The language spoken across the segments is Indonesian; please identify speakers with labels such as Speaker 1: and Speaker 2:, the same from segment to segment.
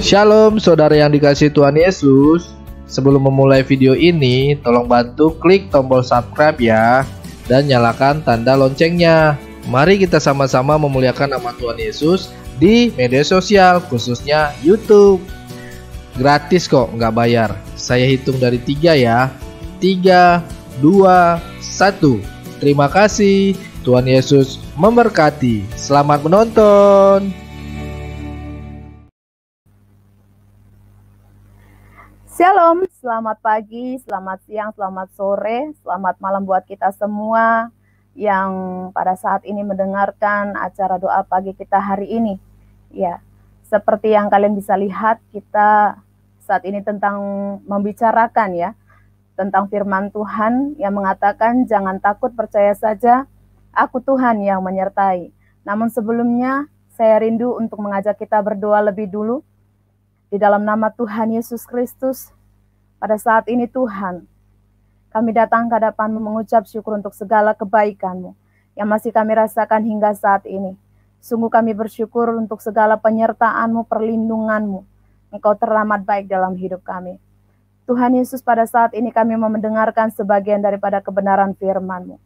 Speaker 1: Shalom saudara yang dikasihi Tuhan Yesus. Sebelum memulai video ini, tolong bantu klik tombol subscribe ya, dan nyalakan tanda loncengnya. Mari kita sama-sama memuliakan nama Tuhan Yesus di media sosial, khususnya YouTube. Gratis kok, nggak bayar. Saya hitung dari 3 ya. 3, 2, 1. Terima kasih. Tuhan Yesus memberkati. Selamat menonton.
Speaker 2: Shalom, selamat pagi, selamat siang, selamat sore, selamat malam buat kita semua yang pada saat ini mendengarkan acara doa pagi kita hari ini. Ya, seperti yang kalian bisa lihat, kita saat ini tentang membicarakan ya, tentang firman Tuhan yang mengatakan jangan takut, percaya saja, aku Tuhan yang menyertai. Namun sebelumnya, saya rindu untuk mengajak kita berdoa lebih dulu. Di dalam nama Tuhan Yesus Kristus, pada saat ini Tuhan, kami datang ke hadapan-Mu mengucap syukur untuk segala kebaikan-Mu yang masih kami rasakan hingga saat ini. Sungguh kami bersyukur untuk segala penyertaan-Mu, perlindungan-Mu. Engkau teramat baik dalam hidup kami. Tuhan Yesus, pada saat ini kami mau mendengarkan sebagian daripada kebenaran firman-Mu.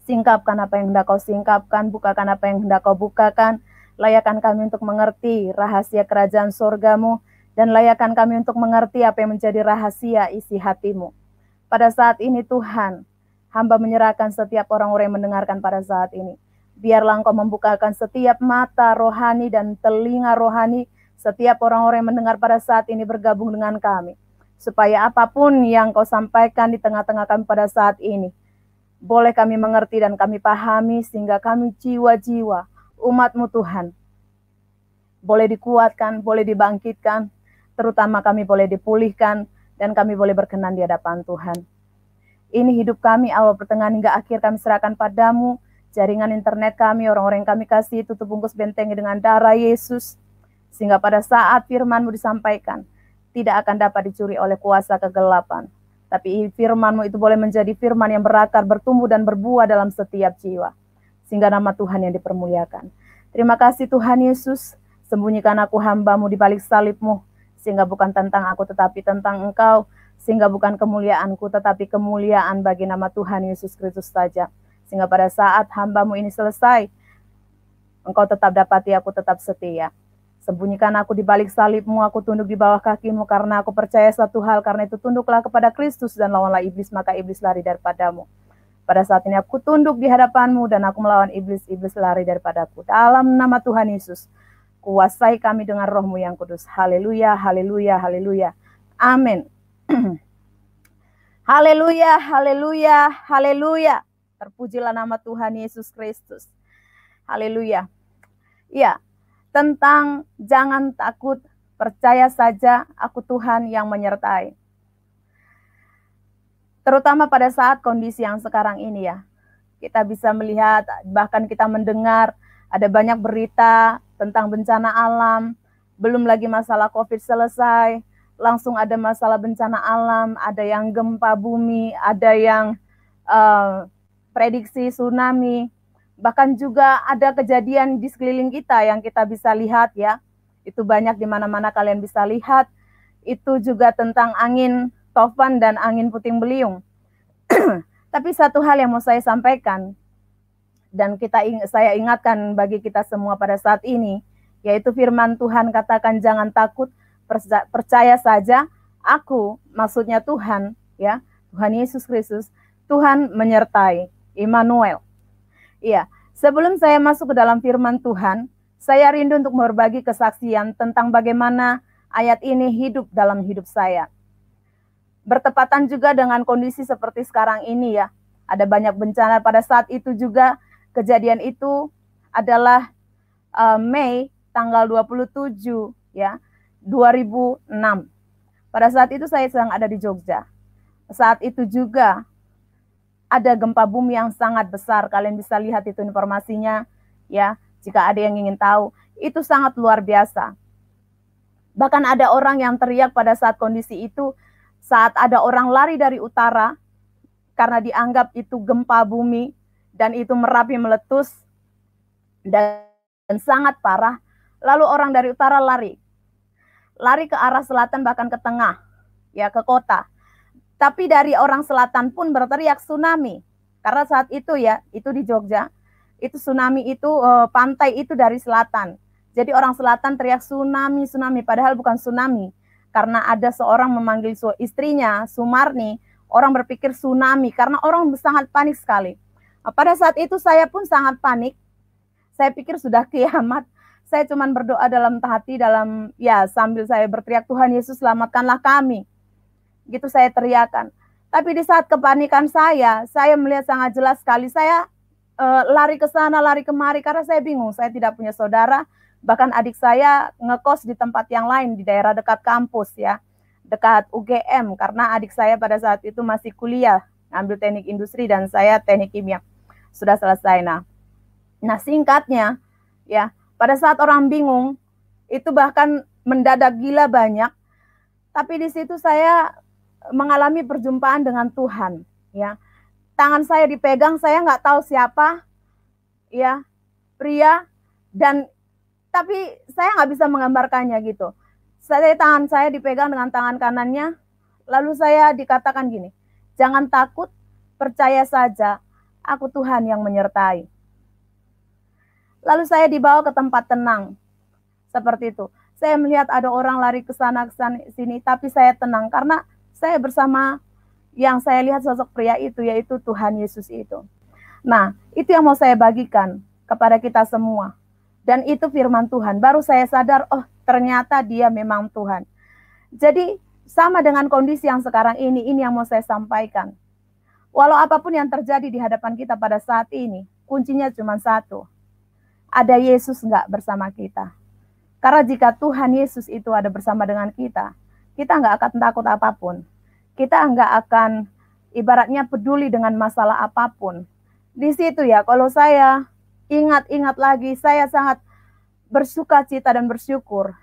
Speaker 2: Singkapkan apa yang hendak Kau singkapkan, bukakan apa yang hendak Kau bukakan. Layakan kami untuk mengerti rahasia kerajaan sorga-Mu, dan layakan kami untuk mengerti apa yang menjadi rahasia isi hati-Mu. Pada saat ini Tuhan, hamba menyerahkan setiap orang-orang yang mendengarkan pada saat ini. Biarlah Engkau membukakan setiap mata rohani dan telinga rohani, setiap orang-orang yang mendengar pada saat ini bergabung dengan kami. Supaya apapun yang Kau sampaikan di tengah-tengah kami pada saat ini, boleh kami mengerti dan kami pahami, sehingga kami jiwa-jiwa umat-Mu Tuhan boleh dikuatkan, boleh dibangkitkan, terutama kami boleh dipulihkan, dan kami boleh berkenan di hadapan Tuhan. Ini hidup kami, awal pertengahan hingga akhir kami serahkan padamu. Jaringan internet kami, orang-orang yang kami kasih, tutup bungkus bentengi dengan darah Yesus, sehingga pada saat firman-Mu disampaikan, tidak akan dapat dicuri oleh kuasa kegelapan. Tapi firman-Mu itu boleh menjadi firman yang berakar, bertumbuh dan berbuah dalam setiap jiwa, sehingga nama Tuhan yang dipermuliakan. Terima kasih Tuhan Yesus, sembunyikan aku hamba-Mu di balik salib-Mu, sehingga bukan tentang aku tetapi tentang Engkau, sehingga bukan kemuliaanku tetapi kemuliaan bagi nama Tuhan Yesus Kristus saja. Sehingga pada saat hamba-Mu ini selesai, Engkau tetap dapati aku tetap setia. Sembunyikan aku di balik salib-Mu, aku tunduk di bawah kaki-Mu, karena aku percaya satu hal, karena itu tunduklah kepada Kristus dan lawanlah iblis, maka iblis lari daripadamu. Pada saat ini aku tunduk di hadapan-Mu dan aku melawan iblis, iblis lari daripadaku. Dalam nama Tuhan Yesus, kuasai kami dengan roh-Mu yang kudus. Haleluya, haleluya, haleluya. Amin. Haleluya, haleluya, haleluya. Terpujilah nama Tuhan Yesus Kristus. Haleluya. Ya, tentang jangan takut, percaya saja, aku Tuhan yang menyertai. Terutama pada saat kondisi yang sekarang ini ya. Kita bisa melihat, bahkan kita mendengar, ada banyak berita tentang bencana alam, belum lagi masalah COVID selesai, langsung ada masalah bencana alam, ada yang gempa bumi, ada yang prediksi tsunami, bahkan juga ada kejadian di sekeliling kita yang kita bisa lihat ya. Itu banyak di mana-mana kalian bisa lihat. Itu juga tentang angin tofan dan angin puting beliung. Tapi satu hal yang mau saya sampaikan, dan saya ingatkan bagi kita semua pada saat ini, yaitu firman Tuhan katakan jangan takut, percaya saja, aku, maksudnya Tuhan, ya, Tuhan Yesus Kristus, Tuhan menyertai, Immanuel. Iya, sebelum saya masuk ke dalam firman Tuhan, saya rindu untuk berbagi kesaksian tentang bagaimana ayat ini hidup dalam hidup saya. Bertepatan juga dengan kondisi seperti sekarang ini ya. Ada banyak bencana pada saat itu juga. Kejadian itu adalah Mei tanggal 27 ya, 2006. Pada saat itu saya sedang ada di Jogja. Saat itu juga ada gempa bumi yang sangat besar. Kalian bisa lihat itu informasinya ya, jika ada yang ingin tahu. Itu sangat luar biasa. Bahkan ada orang yang teriak pada saat kondisi itu, saat ada orang lari dari utara, karena dianggap itu gempa bumi, dan itu Merapi meletus, dan sangat parah, lalu orang dari utara lari. lari ke arah selatan bahkan ke tengah, ya ke kota. Tapi dari orang selatan pun berteriak tsunami. Karena saat itu ya, itu di Jogja, itu tsunami itu pantai itu dari selatan. Jadi orang selatan teriak tsunami, tsunami, padahal bukan tsunami. Karena ada seorang memanggil istrinya, Sumarni, orang berpikir tsunami karena orang sangat panik sekali. Pada saat itu saya pun sangat panik. Saya pikir sudah kiamat. Saya cuma berdoa dalam hati, sambil saya berteriak, Tuhan Yesus selamatkanlah kami. Gitu saya teriakan. Tapi di saat kepanikan saya melihat sangat jelas sekali. Saya lari ke sana, lari kemari karena saya bingung. Saya tidak punya saudara. Bahkan adik saya ngekos di tempat yang lain di daerah dekat kampus ya, dekat UGM. Karena adik saya pada saat itu masih kuliah, ambil teknik industri dan saya teknik kimia. Sudah selesai. Nah singkatnya ya, pada saat orang bingung itu bahkan mendadak gila banyak. Tapi di situ saya mengalami perjumpaan dengan Tuhan, ya. Tangan saya dipegang, saya nggak tahu siapa, ya, pria, tapi saya nggak bisa menggambarkannya gitu. Tangan saya dipegang dengan tangan kanannya, lalu saya dikatakan gini, jangan takut, percaya saja, aku Tuhan yang menyertai. Lalu saya dibawa ke tempat tenang, seperti itu. Saya melihat ada orang lari ke sana sini, tapi saya tenang karena saya bersama yang saya lihat sosok pria itu, yaitu Tuhan Yesus itu. Nah, itu yang mau saya bagikan kepada kita semua. Dan itu firman Tuhan. Baru saya sadar, oh ternyata dia memang Tuhan. Jadi sama dengan kondisi yang sekarang ini yang mau saya sampaikan. Walau apapun yang terjadi di hadapan kita pada saat ini, kuncinya cuma satu. Ada Yesus nggak bersama kita. Karena jika Tuhan Yesus itu ada bersama dengan kita nggak akan takut apapun. Kita nggak akan ibaratnya peduli dengan masalah apapun. Di situ ya, kalau saya ingat-ingat lagi, saya sangat bersuka cita dan bersyukur.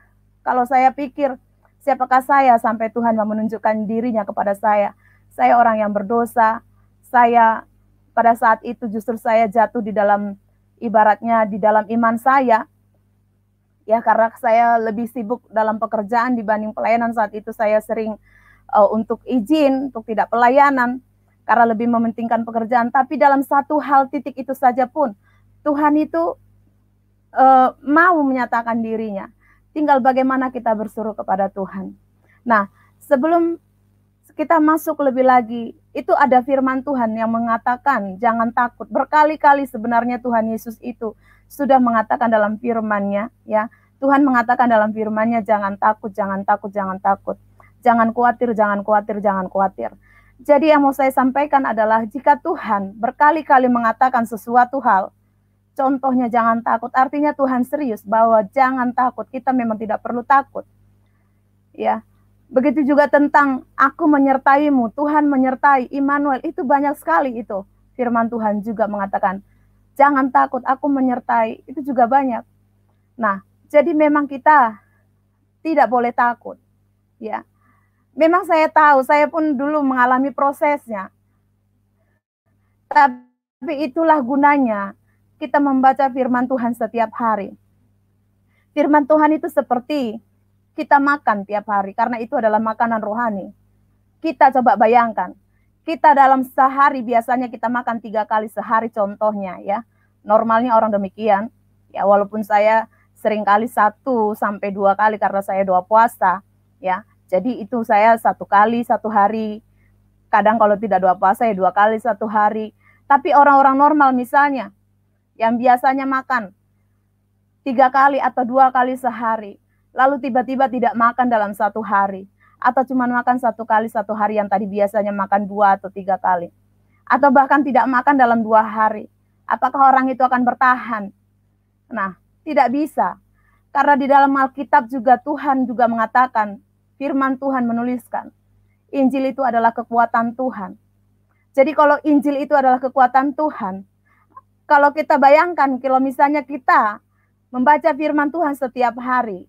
Speaker 2: Kalau saya pikir, siapakah saya sampai Tuhan mau menunjukkan dirinya kepada saya. Saya orang yang berdosa, saya pada saat itu justru saya jatuh di dalam, ibaratnya di dalam iman saya. Ya, karena saya lebih sibuk dalam pekerjaan dibanding pelayanan. Saat itu saya sering untuk izin, untuk tidak pelayanan, karena lebih mementingkan pekerjaan. Tapi dalam satu hal titik itu saja pun, Tuhan itu mau menyatakan dirinya. Tinggal bagaimana kita bersuruh kepada Tuhan. Nah, sebelum kita masuk lebih lagi, itu ada firman Tuhan yang mengatakan, jangan takut. Berkali-kali sebenarnya Tuhan Yesus itu sudah mengatakan dalam firman-Nya, ya. Tuhan mengatakan dalam firman-Nya, jangan takut, jangan takut, jangan takut. Jangan khawatir, jangan khawatir, jangan khawatir. Jadi yang mau saya sampaikan adalah jika Tuhan berkali-kali mengatakan sesuatu hal, contohnya jangan takut, artinya Tuhan serius bahwa jangan takut, kita memang tidak perlu takut. Ya. Begitu juga tentang aku menyertaimu, Tuhan menyertai, Immanuel, itu banyak sekali itu. Firman Tuhan juga mengatakan, jangan takut, aku menyertai, itu juga banyak. Nah, jadi memang kita tidak boleh takut. Ya. Memang saya tahu, saya pun dulu mengalami prosesnya. Tapi itulah gunanya kita membaca firman Tuhan setiap hari. Firman Tuhan itu seperti kita makan tiap hari, karena itu adalah makanan rohani. Kita coba bayangkan, kita dalam sehari biasanya kita makan 3 kali sehari contohnya ya. Normalnya orang demikian, ya walaupun saya seringkali 1 sampai 2 kali karena saya doa puasa ya. Jadi itu saya 1 kali 1 hari. Kadang kalau tidak doa puasa ya 2 kali 1 hari. Tapi orang-orang normal misalnya yang biasanya makan 3 kali atau 2 kali sehari, lalu tiba-tiba tidak makan dalam 1 hari, atau cuma makan 1 kali 1 hari yang tadi biasanya makan 2 atau 3 kali, atau bahkan tidak makan dalam 2 hari. Apakah orang itu akan bertahan? Nah, tidak bisa. Karena di dalam Alkitab juga Tuhan juga mengatakan, firman Tuhan menuliskan, Injil itu adalah kekuatan Tuhan. Jadi kalau Injil itu adalah kekuatan Tuhan, kalau kita bayangkan, kalau misalnya kita membaca firman Tuhan setiap hari,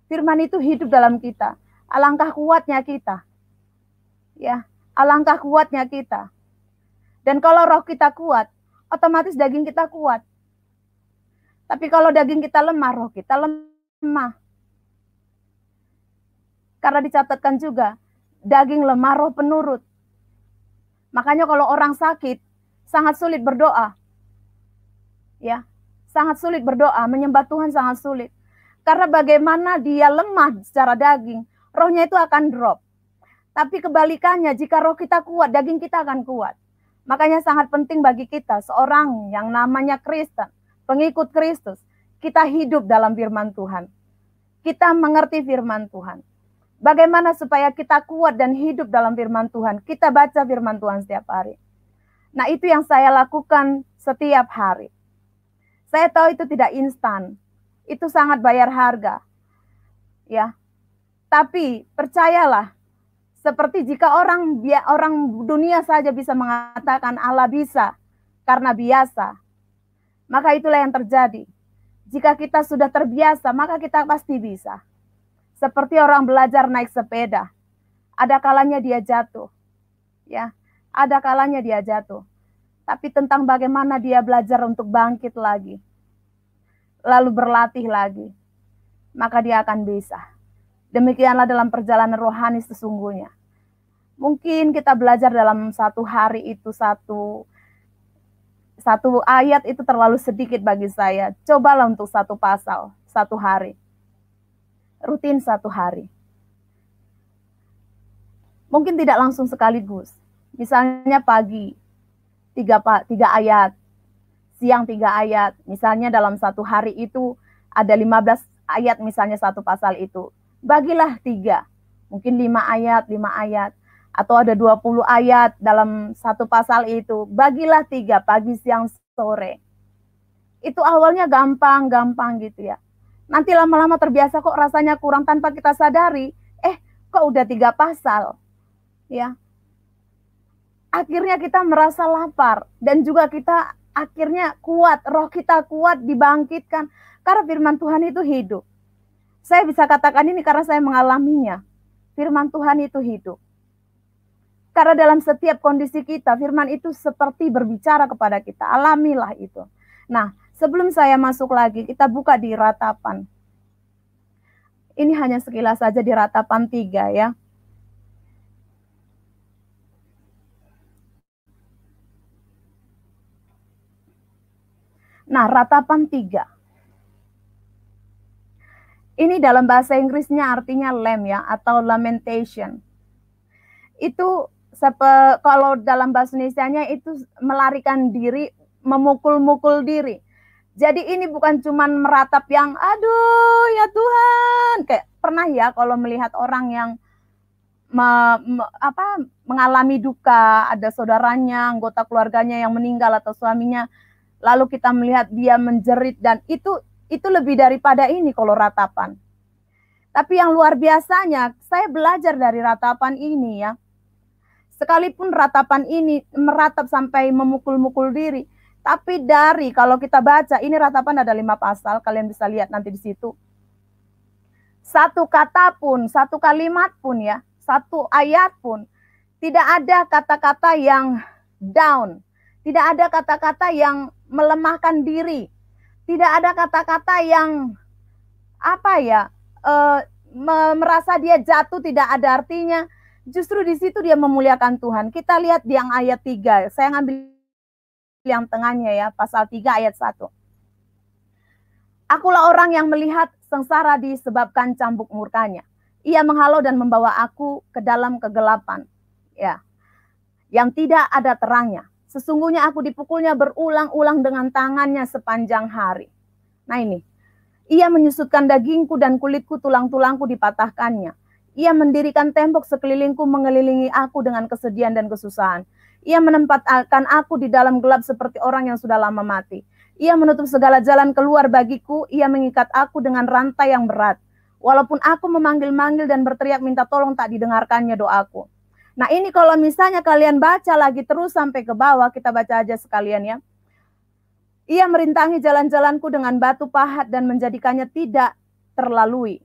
Speaker 2: firman itu hidup dalam kita. Alangkah kuatnya kita. Ya, alangkah kuatnya kita. Dan kalau roh kita kuat, otomatis daging kita kuat. Tapi kalau daging kita lemah, roh kita lemah. Karena dicatatkan juga, daging lemah roh penurut. Makanya kalau orang sakit, sangat sulit berdoa. Ya, sangat sulit berdoa, menyembah Tuhan sangat sulit. Karena bagaimana dia lemah secara daging, rohnya itu akan drop. Tapi kebalikannya, jika roh kita kuat, daging kita akan kuat. Makanya sangat penting bagi kita, seorang yang namanya Kristen, pengikut Kristus, kita hidup dalam firman Tuhan. Kita mengerti firman Tuhan. Bagaimana supaya kita kuat dan hidup dalam firman Tuhan? Kita baca firman Tuhan setiap hari. Nah, itu yang saya lakukan setiap hari. Saya tahu itu tidak instan. Itu sangat bayar harga. Ya. Tapi percayalah, seperti jika orang dunia saja bisa mengatakan Allah bisa karena biasa, maka itulah yang terjadi. Jika kita sudah terbiasa, maka kita pasti bisa. Seperti orang belajar naik sepeda. Ada kalanya dia jatuh. Ya, ada kalanya dia jatuh. Tapi tentang bagaimana dia belajar untuk bangkit lagi. Lalu berlatih lagi. Maka dia akan bisa. Demikianlah dalam perjalanan rohani sesungguhnya. Mungkin kita belajar dalam satu hari itu satu ayat itu terlalu sedikit bagi saya. Cobalah untuk satu pasal, satu hari. Rutin satu hari. Mungkin tidak langsung sekaligus. Misalnya pagi, 3 ayat. Siang 3 ayat. Misalnya dalam satu hari itu ada 15 ayat misalnya satu pasal itu. Bagilah 3. Mungkin 5 ayat. Atau ada 20 ayat dalam satu pasal itu. Bagilah 3 pagi, siang, sore. Itu awalnya gampang gitu ya. Nanti lama-lama terbiasa kok rasanya kurang tanpa kita sadari. Kok udah 3 pasal. Ya. Akhirnya kita merasa lapar. Dan juga kita akhirnya kuat. Roh kita kuat, dibangkitkan. Karena firman Tuhan itu hidup. Saya bisa katakan ini karena saya mengalaminya. Firman Tuhan itu hidup. Karena dalam setiap kondisi kita, firman itu seperti berbicara kepada kita. Alamilah itu. Nah, sebelum saya masuk lagi, kita buka di Ratapan. Ini hanya sekilas saja di Ratapan 3 ya. Nah, Ratapan 3. Ini dalam bahasa Inggrisnya artinya lamb ya, atau lamentation. Itu kalau dalam bahasa Indonesianya itu melarikan diri, memukul-mukul diri. Jadi ini bukan cuman meratap yang aduh ya Tuhan, kayak pernah ya kalau melihat orang yang mengalami duka, ada saudaranya, anggota keluarganya yang meninggal atau suaminya, lalu kita melihat dia menjerit, dan itu lebih daripada ini kalau ratapan. Tapi yang luar biasanya, saya belajar dari ratapan ini ya. Sekalipun ratapan ini meratap sampai memukul-mukul diri, tapi kalau kita baca, ini ratapan ada 5 pasal, kalian bisa lihat nanti di situ. Satu kata pun, satu kalimat pun ya, satu ayat pun, tidak ada kata-kata yang down, tidak ada kata-kata yang melemahkan diri, tidak ada kata-kata yang merasa dia jatuh, tidak ada artinya. Justru di situ dia memuliakan Tuhan. Kita lihat di yang ayat 3. Saya ngambil yang tengahnya ya, pasal 3 ayat 1. Akulah orang yang melihat sengsara disebabkan cambuk murkanya. Ia menghalau dan membawa aku ke dalam kegelapan. Ya. Yang tidak ada terangnya. Sesungguhnya aku dipukulnya berulang-ulang dengan tangannya sepanjang hari. Nah ini. Ia menyusutkan dagingku dan kulitku, tulang-tulangku dipatahkannya. Ia mendirikan tembok sekelilingku, mengelilingi aku dengan kesedihan dan kesusahan. Ia menempatkan aku di dalam gelap seperti orang yang sudah lama mati. Ia menutup segala jalan keluar bagiku. Ia mengikat aku dengan rantai yang berat. Walaupun aku memanggil-manggil dan berteriak minta tolong, tak didengarkannya doaku. Nah ini kalau misalnya kalian baca lagi terus sampai ke bawah, kita baca aja sekalian ya. Ia merintangi jalan-jalanku dengan batu pahat dan menjadikannya tidak terlalui.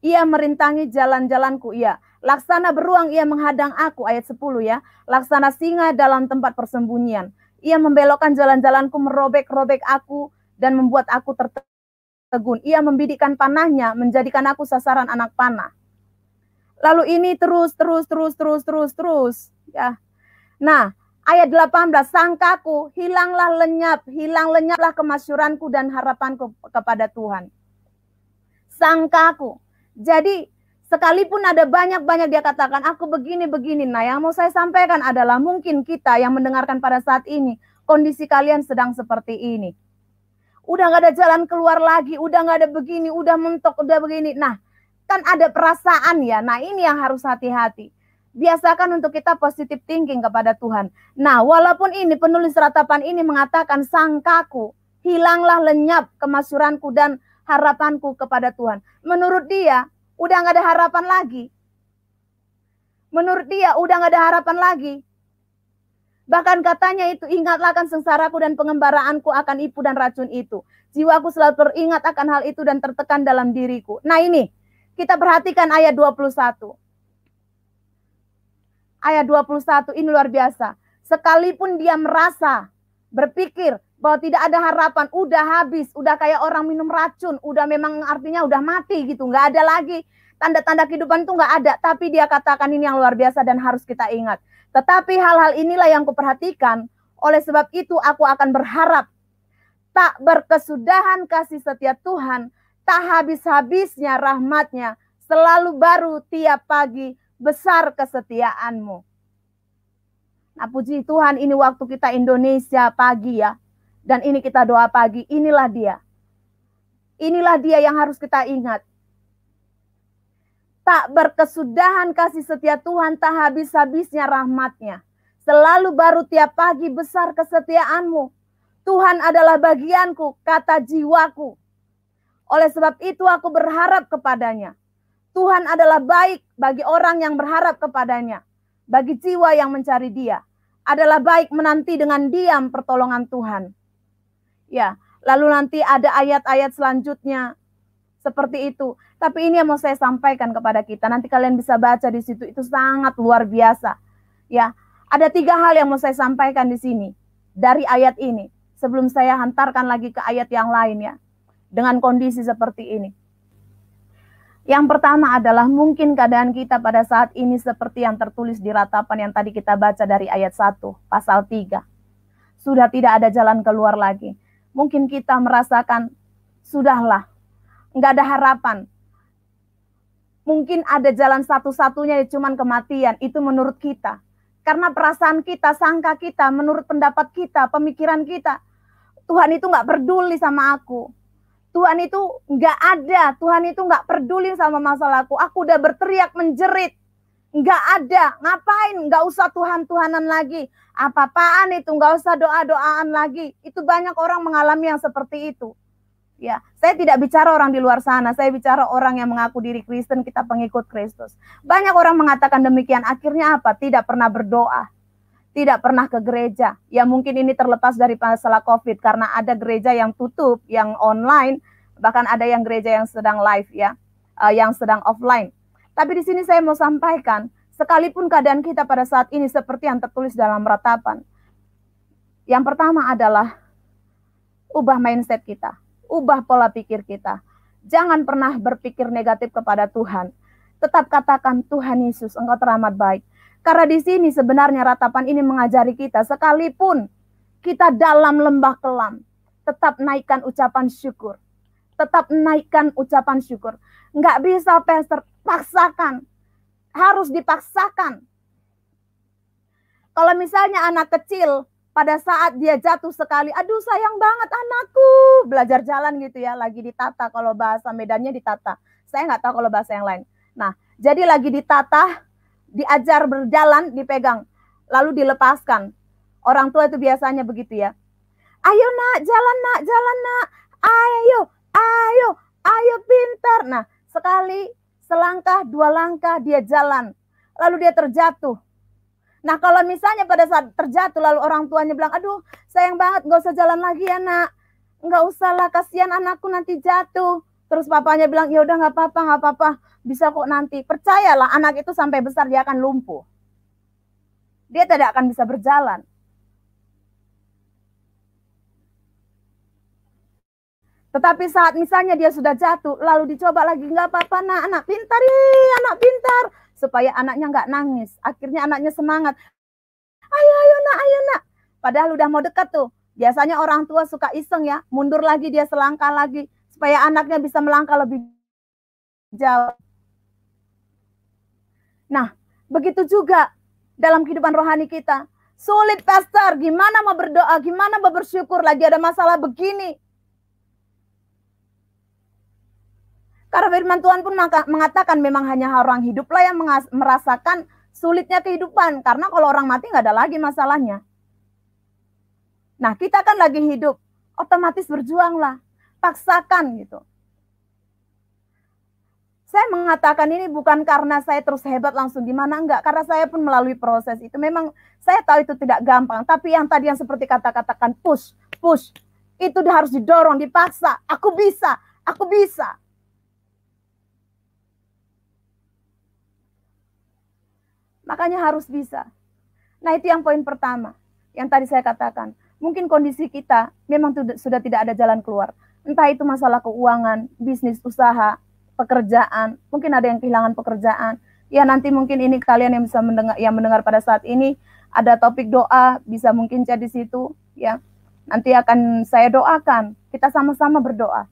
Speaker 2: Ia merintangi jalan-jalanku, ia. Laksana beruang ia menghadang aku, ayat 10 ya. Laksana singa dalam tempat persembunyian. Ia membelokkan jalan-jalanku, merobek-robek aku, dan membuat aku tertegun. Ia membidikkan panahnya, menjadikan aku sasaran anak panah. Lalu ini terus ya. Nah, ayat 18, sangkaku hilanglah lenyaplah kemasyuranku dan harapanku kepada Tuhan. Sangkaku. Jadi sekalipun ada banyak dia katakan aku begini. Nah, yang mau saya sampaikan adalah mungkin kita yang mendengarkan pada saat ini, kondisi kalian sedang seperti ini. Udah gak ada jalan keluar lagi, udah gak ada begini, udah mentok, udah begini. Nah, kan ada perasaan ya. Nah, ini yang harus hati-hati. Biasakan untuk kita positive thinking kepada Tuhan. Nah, walaupun ini penulis ratapan ini mengatakan sangkaku, hilanglah lenyap kemasyuranku dan harapanku kepada Tuhan. Menurut dia, udah gak ada harapan lagi. Menurut dia, udah gak ada harapan lagi. Bahkan katanya itu, ingatlah akan sengsaraku dan pengembaraanku akan ipu dan racun itu. Jiwaku selalu teringat akan hal itu dan tertekan dalam diriku. Nah ini, kita perhatikan ayat 21. Ayat 21 ini luar biasa. Sekalipun dia merasa, berpikir bahwa tidak ada harapan, udah habis, udah kayak orang minum racun, udah memang artinya udah mati gitu, nggak ada lagi. Tanda-tanda kehidupan itu nggak ada. Tapi dia katakan ini yang luar biasa dan harus kita ingat. Tetapi hal-hal inilah yang kuperhatikan. Oleh sebab itu aku akan berharap. Tak berkesudahan kasih setia Tuhan. Tak habis-habisnya rahmatnya. Selalu baru tiap pagi. Besar kesetiaanmu. Nah puji Tuhan, ini waktu kita Indonesia pagi ya. Dan ini kita doa pagi. Inilah dia. Inilah dia yang harus kita ingat. Tak berkesudahan kasih setia Tuhan, tak habis-habisnya rahmatnya. Selalu baru tiap pagi, besar kesetiaanmu. Tuhan adalah bagianku, kata jiwaku. Oleh sebab itu aku berharap kepadanya. Tuhan adalah baik bagi orang yang berharap kepadanya. Bagi jiwa yang mencari dia. Adalah baik menanti dengan diam pertolongan Tuhan. Ya, lalu nanti ada ayat-ayat selanjutnya. Seperti itu. Tapi ini yang mau saya sampaikan kepada kita. Nanti kalian bisa baca di situ. Itu sangat luar biasa. Ya, ada 3 hal yang mau saya sampaikan di sini. Dari ayat ini. Sebelum saya hantarkan lagi ke ayat yang lain ya. Dengan kondisi seperti ini. Yang pertama adalah mungkin keadaan kita pada saat ini seperti yang tertulis di ratapan yang tadi kita baca dari ayat 1, pasal 3. Sudah tidak ada jalan keluar lagi. Mungkin kita merasakan, sudahlah. Nggak ada harapan. Mungkin ada jalan satu-satunya ya cuman kematian. Itu menurut kita. Karena perasaan kita, sangka kita, menurut pendapat kita, pemikiran kita. Tuhan itu nggak peduli sama aku. Tuhan itu nggak ada. Tuhan itu nggak peduli sama masalahku. Aku udah berteriak menjerit. Nggak ada. Ngapain? Nggak usah Tuhan-Tuhanan lagi. Apa-apaan itu? Nggak usah doa-doaan lagi. Itu banyak orang mengalami yang seperti itu. Ya, saya tidak bicara orang di luar sana, saya bicara orang yang mengaku diri Kristen, kita pengikut Kristus. Banyak orang mengatakan demikian, akhirnya apa? Tidak pernah berdoa, tidak pernah ke gereja. Ya mungkin ini terlepas dari masalah COVID, karena ada gereja yang tutup, yang online, bahkan ada yang gereja yang sedang live ya, yang sedang offline. Tapi di sini saya mau sampaikan, sekalipun keadaan kita pada saat ini seperti yang tertulis dalam ratapan. Yang pertama adalah, ubah mindset kita. Ubah pola pikir kita. Jangan pernah berpikir negatif kepada Tuhan. Tetap katakan, Tuhan Yesus, Engkau teramat baik. Karena di sini sebenarnya ratapan ini mengajari kita, sekalipun kita dalam lembah kelam, tetap naikkan ucapan syukur. Tetap naikkan ucapan syukur. Nggak bisa, Pastor, paksakan. Harus dipaksakan. Kalau misalnya anak kecil, pada saat dia jatuh sekali, aduh sayang banget anakku, belajar jalan gitu ya, lagi ditata, kalau bahasa Medannya ditata. Saya nggak tahu kalau bahasa yang lain. Nah, jadi lagi ditata, diajar berjalan, dipegang, lalu dilepaskan. Orang tua itu biasanya begitu ya. Ayo nak, jalan nak, ayo pintar. Nah, sekali, selangkah, 2 langkah, dia jalan. Lalu dia terjatuh. Nah kalau misalnya pada saat terjatuh lalu orang tuanya bilang, aduh sayang banget gak usah jalan lagi ya nak. Gak usah lah, kasihan anakku nanti jatuh. Terus papanya bilang, ya udah gak apa-apa, bisa kok nanti. Percayalah anak itu sampai besar dia akan lumpuh. Dia tidak akan bisa berjalan. Tetapi saat misalnya dia sudah jatuh, lalu dicoba lagi, gak apa-apa nak, anak pintar. supaya anaknya nggak nangis. Akhirnya anaknya semangat. Ayo nak, ayo nak. Padahal udah mau dekat tuh. Biasanya orang tua suka iseng ya, mundur lagi dia selangkah lagi supaya anaknya bisa melangkah lebih jauh. Nah, begitu juga dalam kehidupan rohani kita. Sulit, pastor, gimana mau berdoa, gimana mau bersyukur, lagi ada masalah begini. Karena firman Tuhan pun mengatakan memang hanya orang hiduplah yang merasakan sulitnya kehidupan. Karena kalau orang mati nggak ada lagi masalahnya. Nah, kita kan lagi hidup, otomatis berjuanglah, paksakan gitu. Saya mengatakan ini bukan karena saya terus hebat langsung gimana, enggak. Karena saya pun melalui proses itu. Memang saya tahu itu tidak gampang. Tapi yang tadi yang seperti kata-katakan push. Itu harus didorong, dipaksa. Aku bisa, aku bisa. Makanya harus bisa. Nah, itu yang poin pertama. Yang tadi saya katakan. Mungkin kondisi kita memang sudah tidak ada jalan keluar. Entah itu masalah keuangan, bisnis, usaha, pekerjaan, mungkin ada yang kehilangan pekerjaan. Ya nanti mungkin ini kalian yang bisa mendengar pada saat ini ada topik doa, bisa mungkin chat di situ ya. Nanti akan saya doakan, kita sama-sama berdoa.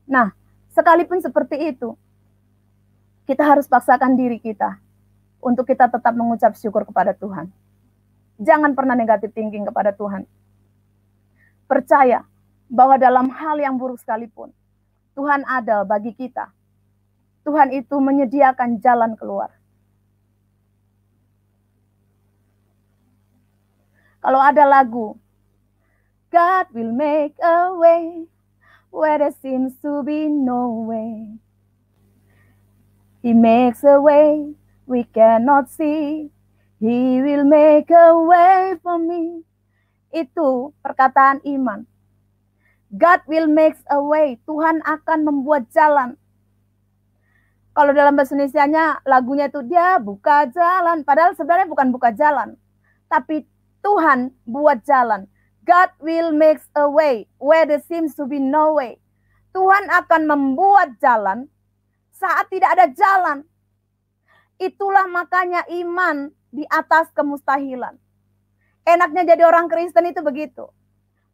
Speaker 2: Nah, sekalipun seperti itu, kita harus paksakan diri kita untuk kita tetap mengucap syukur kepada Tuhan. Jangan pernah negatif thinking kepada Tuhan. Percaya bahwa dalam hal yang buruk sekalipun, Tuhan ada bagi kita. Tuhan itu menyediakan jalan keluar. Kalau ada lagu, God will make a way where there seems to be no way. He makes a way we cannot see. He will make a way for me. Itu perkataan iman. God will make a way. Tuhan akan membuat jalan. Kalau dalam bahasa Indonesianya lagunya itu dia buka jalan. Padahal sebenarnya bukan buka jalan. Tapi Tuhan buat jalan. God will make a way where there seems to be no way. Tuhan akan membuat jalan saat tidak ada jalan. Itulah makanya iman di atas kemustahilan. Enaknya jadi orang Kristen itu begitu.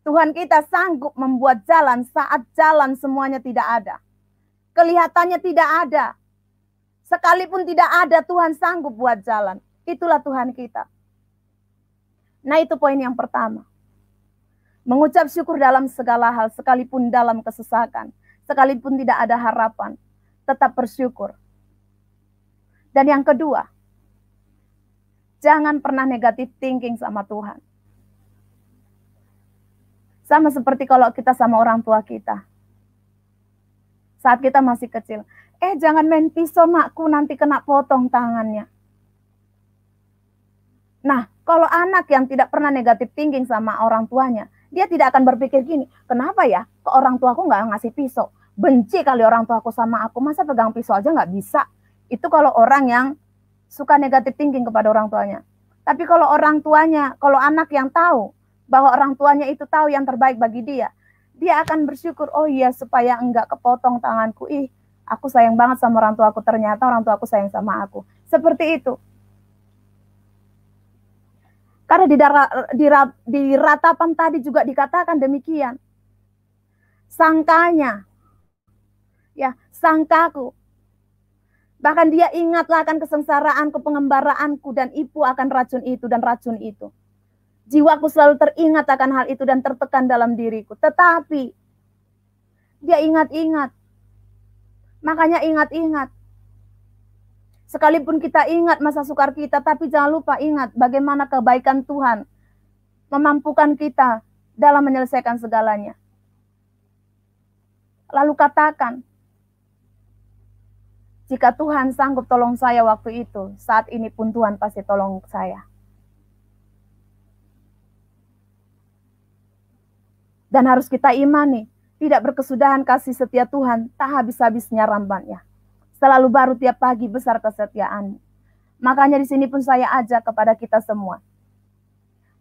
Speaker 2: Tuhan kita sanggup membuat jalan saat jalan semuanya tidak ada. Kelihatannya tidak ada. Sekalipun tidak ada, Tuhan sanggup buat jalan. Itulah Tuhan kita. Nah, itu poin yang pertama. Mengucap syukur dalam segala hal, sekalipun dalam kesesakan, sekalipun tidak ada harapan, tetap bersyukur. Dan yang kedua, jangan pernah negatif thinking sama Tuhan. Sama seperti kalau kita sama orang tua kita. Saat kita masih kecil. Jangan main pisau nakku, nanti kena potong tangannya. Nah, kalau anak yang tidak pernah negatif thinking sama orang tuanya, dia tidak akan berpikir gini, kenapa ya ke orang tuaku nggak ngasih pisau? Benci kali orang tuaku sama aku, masa pegang pisau aja nggak bisa? Itu kalau orang yang suka negatif thinking kepada orang tuanya. Tapi kalau orang tuanya, kalau anak yang tahu bahwa orang tuanya itu tahu yang terbaik bagi dia, dia akan bersyukur, oh iya supaya enggak kepotong tanganku, aku sayang banget sama orang tuaku, ternyata orang tuaku sayang sama aku. Seperti itu. Karena di ratapan tadi juga dikatakan demikian. Sangkanya, ya sangkaku. Bahkan dia ingatlah akan kesengsaraanku, pengembaraanku, dan ibu akan racun itu dan racun itu. Jiwaku selalu teringat akan hal itu dan tertekan dalam diriku. Tetapi, dia ingat-ingat. Makanya ingat-ingat. Sekalipun kita ingat masa sukar kita, tapi jangan lupa ingat bagaimana kebaikan Tuhan memampukan kita dalam menyelesaikan segalanya. Lalu katakan, jika Tuhan sanggup tolong saya waktu itu, saat ini pun Tuhan pasti tolong saya. Dan harus kita imani, tidak berkesudahan kasih setia Tuhan, tak habis-habisnya rambannya. Selalu baru tiap pagi besar kesetiaan. Makanya di sini pun saya ajak kepada kita semua.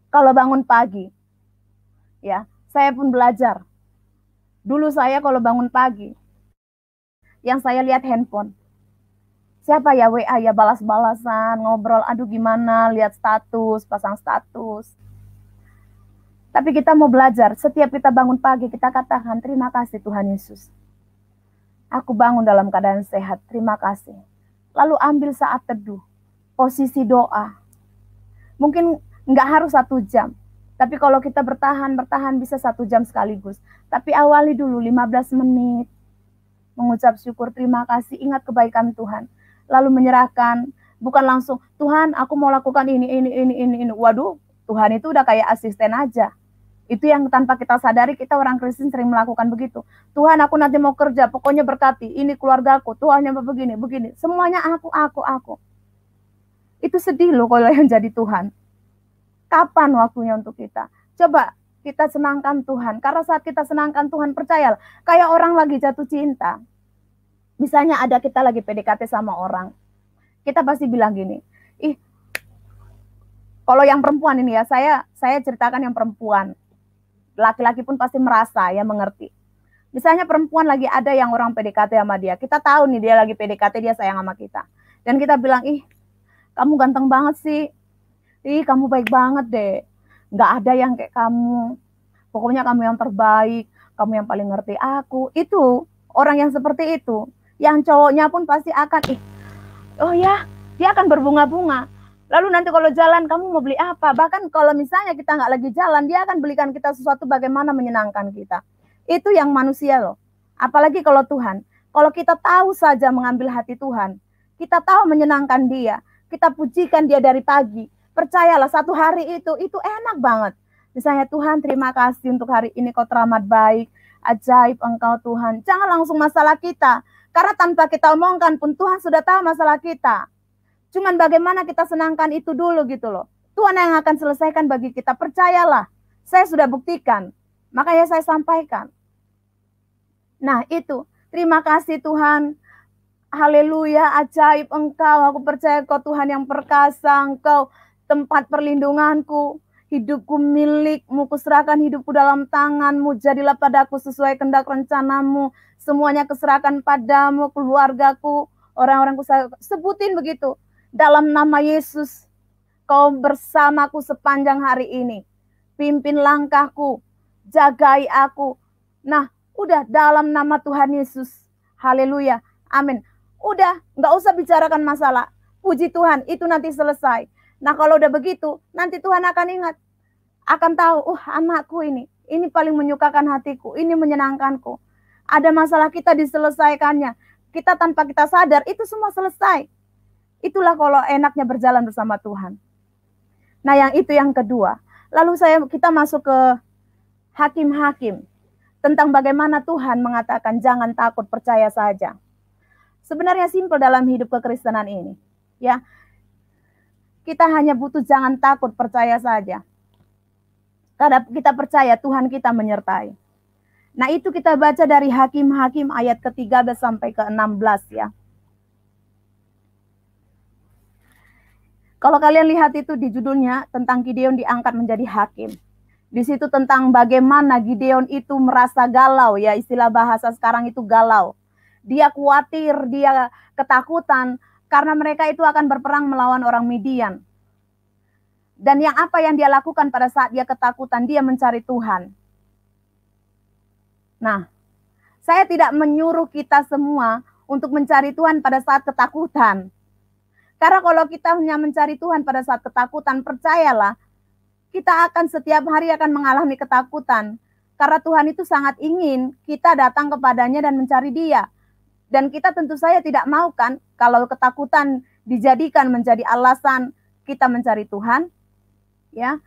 Speaker 2: Kalau bangun pagi, ya, saya pun belajar. Dulu saya kalau bangun pagi, yang saya lihat handphone. Siapa ya WA ya, balas-balasan, ngobrol, aduh gimana, lihat status, pasang status. Tapi kita mau belajar, setiap kita bangun pagi, kita katakan, terima kasih Tuhan Yesus. Aku bangun dalam keadaan sehat, terima kasih. Lalu ambil saat teduh, posisi doa. Mungkin nggak harus 1 jam, tapi kalau kita bertahan bisa 1 jam sekaligus. Tapi awali dulu 15 menit, mengucap syukur, terima kasih, ingat kebaikan Tuhan. Lalu menyerahkan, bukan langsung, Tuhan aku mau lakukan ini. Waduh, Tuhan itu udah kayak asisten aja. Itu yang tanpa kita sadari, kita orang Kristen sering melakukan begitu. Tuhan aku nanti mau kerja, pokoknya berkati, ini keluargaku, Tuhan yang begini. Semuanya aku. Itu sedih loh kalau yang jadi Tuhan. Kapan waktunya untuk kita? Coba kita senangkan Tuhan. Karena saat kita senangkan Tuhan, percayalah, kayak orang lagi jatuh cinta. Misalnya ada kita lagi PDKT sama orang. Kita pasti bilang gini, kalau yang perempuan ini ya, saya ceritakan yang perempuan. Laki-laki pun pasti merasa ya, mengerti. Misalnya perempuan lagi ada yang orang PDKT sama dia. Kita tahu nih dia lagi PDKT, dia sayang sama kita. Dan kita bilang, kamu ganteng banget sih. Kamu baik banget deh. Nggak ada yang kayak kamu. Pokoknya kamu yang terbaik. Kamu yang paling ngerti aku. Itu, orang yang seperti itu. Yang cowoknya pun pasti akan, oh ya, dia akan berbunga-bunga. Lalu nanti kalau jalan, kamu mau beli apa? Bahkan kalau misalnya kita nggak lagi jalan, dia akan belikan kita sesuatu bagaimana menyenangkan kita. Itu yang manusia loh. Apalagi kalau Tuhan. Kalau kita tahu saja mengambil hati Tuhan, kita tahu menyenangkan dia, kita pujikan dia dari pagi. Percayalah, satu hari itu enak banget. Misalnya, Tuhan terima kasih untuk hari ini kau teramat baik, ajaib engkau Tuhan. Jangan langsung masalah kita. Karena tanpa kita omongkan pun Tuhan sudah tahu masalah kita. Cuman bagaimana kita senangkan itu dulu gitu loh. Tuhan yang akan selesaikan bagi kita. Percayalah, saya sudah buktikan. Makanya saya sampaikan. Nah itu, terima kasih Tuhan. Haleluya, ajaib engkau. Aku percaya kau Tuhan yang perkasa. Engkau tempat perlindunganku. Hidupku milikmu, kuserahkan hidupku dalam tanganmu. Jadilah padaku sesuai kehendak rencanamu. Semuanya kuserahkan padamu, keluargaku, orang-orangku. Sebutin begitu. Dalam nama Yesus, kau bersamaku sepanjang hari ini. Pimpin langkahku, jagai aku. Nah, udah dalam nama Tuhan Yesus. Haleluya, amin. Udah, nggak usah bicarakan masalah. Puji Tuhan, itu nanti selesai. Nah, kalau udah begitu, nanti Tuhan akan ingat. Akan tahu, anakku ini paling menyukakan hatiku, ini menyenangkanku. Ada masalah kita diselesaikannya. Kita tanpa kita sadar, itu semua selesai. Itulah kalau enaknya berjalan bersama Tuhan. Nah, yang itu yang kedua. Lalu kita masuk ke hakim-hakim. Tentang bagaimana Tuhan mengatakan jangan takut, percaya saja. Sebenarnya simpel dalam hidup kekristenan ini. Ya, kita hanya butuh jangan takut, percaya saja. Karena kita percaya Tuhan kita menyertai. Nah, itu kita baca dari Hakim-Hakim ayat ke-13 sampai ke-16 ya. Kalau kalian lihat itu di judulnya tentang Gideon diangkat menjadi hakim. Di situ tentang bagaimana Gideon itu merasa galau ya, istilah bahasa sekarang itu galau. Dia khawatir, dia ketakutan karena mereka itu akan berperang melawan orang Midian. Dan apa yang dia lakukan pada saat dia ketakutan, dia mencari Tuhan. Nah, saya tidak menyuruh kita semua untuk mencari Tuhan pada saat ketakutan. Karena kalau kita hanya mencari Tuhan pada saat ketakutan, percayalah, kita akan setiap hari akan mengalami ketakutan. Karena Tuhan itu sangat ingin kita datang kepadanya dan mencari Dia. Dan kita tentu saja tidak mau kan, kalau ketakutan dijadikan menjadi alasan kita mencari Tuhan. Ya.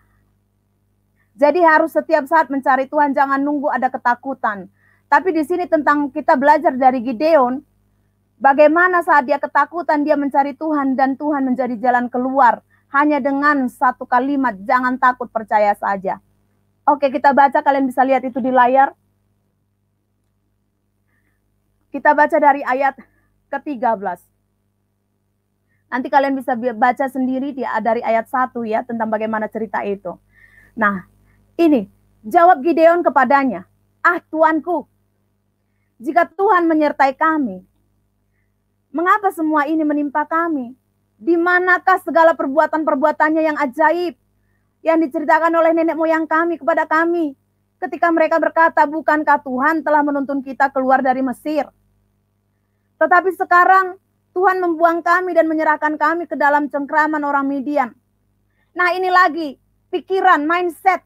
Speaker 2: Jadi harus setiap saat mencari Tuhan, jangan nunggu ada ketakutan. Tapi di sini tentang kita belajar dari Gideon, bagaimana saat dia ketakutan, dia mencari Tuhan dan Tuhan menjadi jalan keluar. Hanya dengan satu kalimat, jangan takut, percaya saja. Oke, kita baca, kalian bisa lihat itu di layar. Kita baca dari ayat ke-13. Nanti kalian bisa baca sendiri dari ayat 1 ya, tentang bagaimana cerita itu. Nah, ini, jawab Gideon kepadanya, Tuanku, jika Tuhan menyertai kami, Mengapa semua ini menimpa kami? Di manakah segala perbuatan-perbuatannya yang ajaib yang diceritakan oleh nenek moyang kami kepada kami ketika mereka berkata, bukankah Tuhan telah menuntun kita keluar dari Mesir? Tetapi sekarang Tuhan membuang kami dan menyerahkan kami ke dalam cengkraman orang Midian. Nah, ini lagi pikiran, mindset.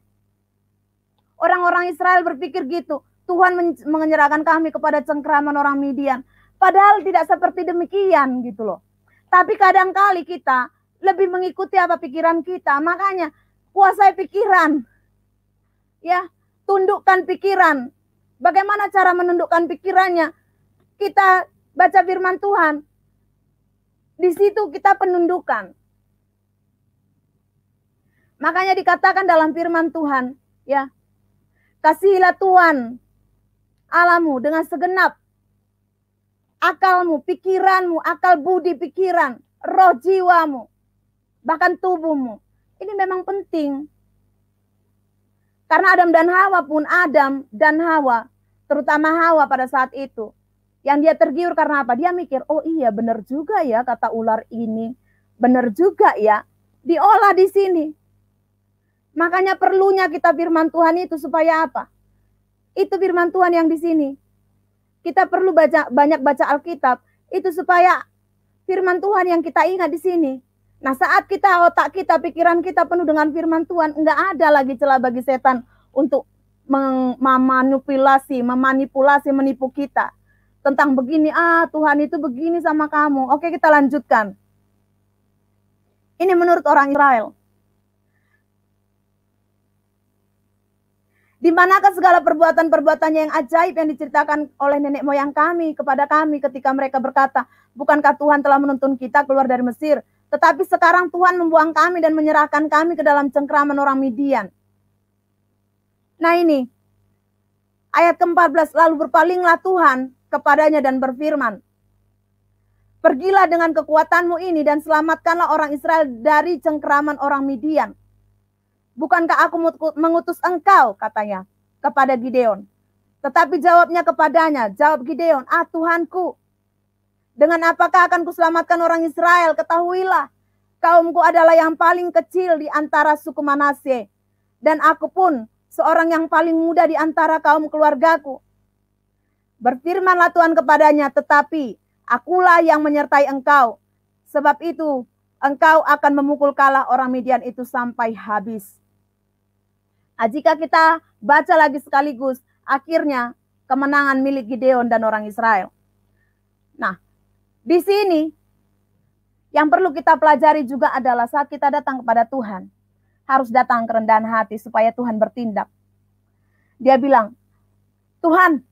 Speaker 2: Orang-orang Israel berpikir gitu. Tuhan menyerahkan kami kepada cengkraman orang Midian. Padahal tidak seperti demikian gitu loh. Tapi kadang-kali kita lebih mengikuti apa pikiran kita. Makanya kuasai pikiran. Ya, tundukkan pikiran. Bagaimana cara menundukkan pikirannya? Kita baca firman Tuhan. Di situ kita penundukan. Makanya dikatakan dalam firman Tuhan, ya, kasihilah Tuhan Allahmu dengan segenap akalmu, pikiranmu, akal budi pikiran, roh jiwamu, bahkan tubuhmu. Ini memang penting. Karena Adam dan Hawa, terutama Hawa pada saat itu, yang dia tergiur karena apa? Dia mikir, oh iya benar juga ya kata ular ini. Benar juga ya, diolah di sini. Makanya perlunya kita firman Tuhan itu supaya apa? Itu firman Tuhan yang di sini. Kita perlu banyak baca Alkitab itu supaya firman Tuhan yang kita ingat di sini. Nah, saat otak kita, pikiran kita penuh dengan firman Tuhan, enggak ada lagi celah bagi setan untuk memanipulasi, menipu kita. Tentang begini, Tuhan itu begini sama kamu. Oke, kita lanjutkan. Ini menurut orang Israel. Di manakah segala perbuatan-perbuatannya yang ajaib yang diceritakan oleh nenek moyang kami kepada kami ketika mereka berkata, bukankah Tuhan telah menuntun kita keluar dari Mesir? Tetapi sekarang Tuhan membuang kami dan menyerahkan kami ke dalam cengkraman orang Midian. Nah ini, ayat ke-14, lalu berpalinglah Tuhan kepadanya dan berfirman, pergilah dengan kekuatanmu ini dan selamatkanlah orang Israel dari cengkraman orang Midian. Bukankah aku mengutus engkau, katanya, kepada Gideon. Tetapi jawab Gideon, Tuhanku, dengan apakah akan kuselamatkan orang Israel? Ketahuilah, kaumku adalah yang paling kecil di antara suku Manasye, dan aku pun seorang yang paling muda di antara kaum keluargaku. Berfirmanlah Tuhan kepadanya, tetapi akulah yang menyertai engkau. Sebab itu, engkau akan memukul kalah orang Midian itu sampai habis. Jika kita baca lagi sekaligus, akhirnya kemenangan milik Gideon dan orang Israel. Nah, di sini yang perlu kita pelajari juga adalah saat kita datang kepada Tuhan, harus datang kerendahan hati supaya Tuhan bertindak. Dia bilang, Tuhan,